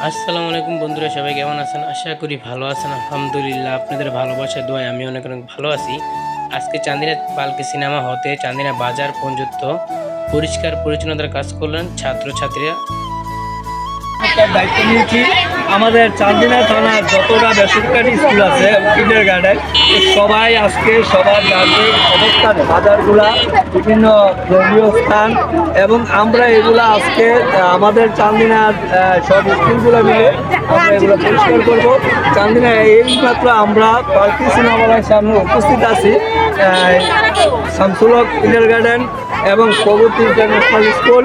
আসসালামু আলাইকুম বন্ধুরা, সবাই কেমন আছেন? আশা করি ভালো আছেন। আলহামদুলিল্লাহ, আপনাদের ভালোবাসা দোয়ায় আমি অনেক অনেক ভালো আছি। আজকে চান্দিনা পালকি সিনেমা হতে চান্দিনা বাজার পর্যন্ত পরিষ্কার পরিচ্ছন্নতার কাজ করলেন ছাত্রছাত্রীরা। দায়িত্ব নিয়েছি আমাদের চান্দিনা থানার যতটা বেসরকারি স্কুল আছে কিন্ডার গার্ডেন সবাই আজকে সবার যাদের অবস্থান বাজারগুলা বিভিন্ন ধর্মীয় স্থান এবং আমরা এগুলা আজকে আমাদের চান্দিনার সব স্কুলগুলো মিলে আমরা এগুলো পরিষ্কার করবো। চান্দিনা এইমাত্র আমরা পালকি সিনেমার সামনে উপস্থিত আছি। শামসুল হক কিন্ডার গার্ডেন এবং প্রগতি ইন্টারন্যাশনাল স্কুল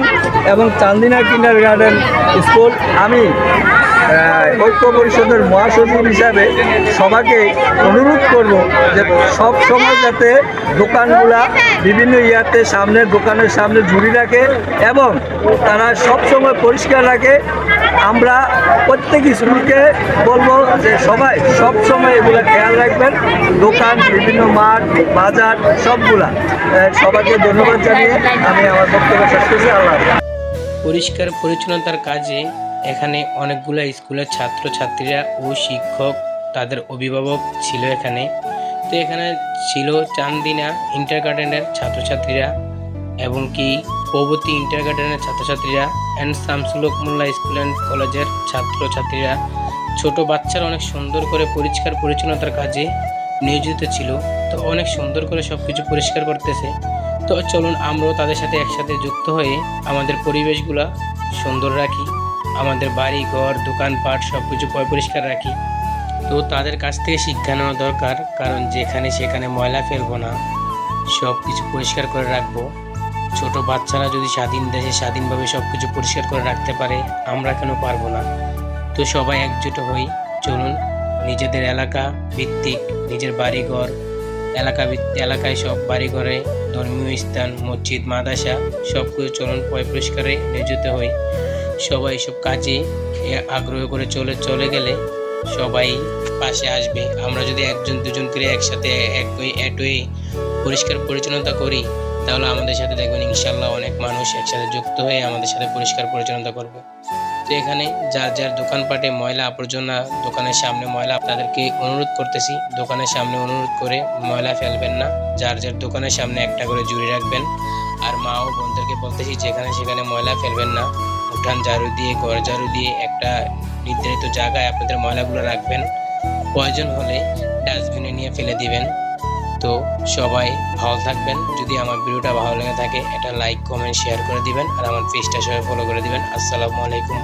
এবং চান্দিনা কিন্ডার গার্ডেন স্কুল। আমি ঐক্য পরিষদের মহাসচিব হিসাবে সবাইকে অনুরোধ করব যে সব সময় যাতে দোকানগুলা বিভিন্ন দোকানের সামনে ঝুড়ি রাখে এবং তারা সব সময় পরিষ্কার রাখে। আমরা প্রত্যেক স্কুলকে বলবো যে সবাই সব সময় এগুলো খেয়াল রাখবেন। দোকান, বিভিন্ন মাঠ, বাজার সবগুলা। সবাইকে ধন্যবাদ জানিয়ে আমি আমার বক্তব্য শেষ করছি। আল্লাহ। পরিষ্কার পরিচ্ছন্নতার কাজে এখানে অনেকগুলো স্কুলের ছাত্রছাত্রীরা ও শিক্ষক, তাদের অভিভাবক ছিল এখানে। তো এখানে ছিল চান্দিনা ইন্টার গার্ডেনের ছাত্রছাত্রীরা এবং কি প্রগতি ইন্টার গার্ডেনের ছাত্রছাত্রীরা and Shamsul Haque Molla school and কলেজের ছাত্রছাত্রীরা। ছোট বাচ্চারা অনেক সুন্দর করে পরিষ্কার পরিচ্ছন্নতার কাজে নিয়োজিত ছিল। তো অনেক সুন্দর করে সব কিছু পরিষ্কার করতেছে। তো চলুন আমরাও তাদের সাথে একসাথে যুক্ত হয়ে আমাদের পরিবেশগুলা সুন্দর রাখি, আমাদের বাড়ি ঘর দোকানপাট সব কিছু পরিষ্কার রাখি। তো তাদের কাছ থেকে শিক্ষা নেওয়া দরকার, কারণ যেখানে সেখানে ময়লা ফেলবো না, সব কিছু পরিষ্কার করে রাখবো। ছোট বাচ্চারা যদি স্বাধীন দেশে স্বাধীনভাবে সব কিছু পরিষ্কার করে রাখতে পারে, আমরা কেন পারবো না? তো সবাই একজোট হই, চলুন নিজেদের এলাকা ভিত্তিক নিজের বাড়িঘর এলাকায় সব বাড়িঘরে ধর্মীয় স্থান, মসজিদ, মাদ্রাসা সব কিছু চলুন পরিষ্কারে নিয়োজিত হই। সবাই সব কাজে আগ্রহ করে চলে গেলে সবাই পাশে আসবে। আমরা যদি একজন দুজন করে একসাথে একই পরিষ্কার পরিচ্ছন্নতা করি, তাহলে আমাদের সাথে দেখবেন ইনশাল্লাহ অনেক মানুষ একসাথে যুক্ত হয়ে আমাদের সাথে পরিষ্কার পরিচ্ছন্নতা করবে। তো এখানে যার যার দোকানপাটে ময়লা আবর্জনা, দোকানের সামনে ময়লা, আপনাদেরকে অনুরোধ করতেছি দোকানের সামনে অনুরোধ করে ময়লা ফেলবেন না। যার যার দোকানের সামনে একটা করে ঝুড়ি রাখবেন। আর মা ও বোনদেরকে বলতেছি যেখানে সেখানে ময়লা ফেলবেন না। উঠান ঝাড়ু দিয়ে, ঘর ঝাড়ু দিয়ে একটা নির্ধারিত জায়গায় আপনাদের ময়লাগুলো রাখবেন। প্রয়োজন হলে ডাস্টবিনে নিয়ে ফেলে দিবেন। তো সবাই ভালো থাকবেন। যদি আমার ভিডিওটা ভালো লেগে থাকে, এটা লাইক, কমেন্ট, শেয়ার করে দিবেন। আর আমার পেজটা সবাই ফলো করে দিবেন। আসসালামু আলাইকুম।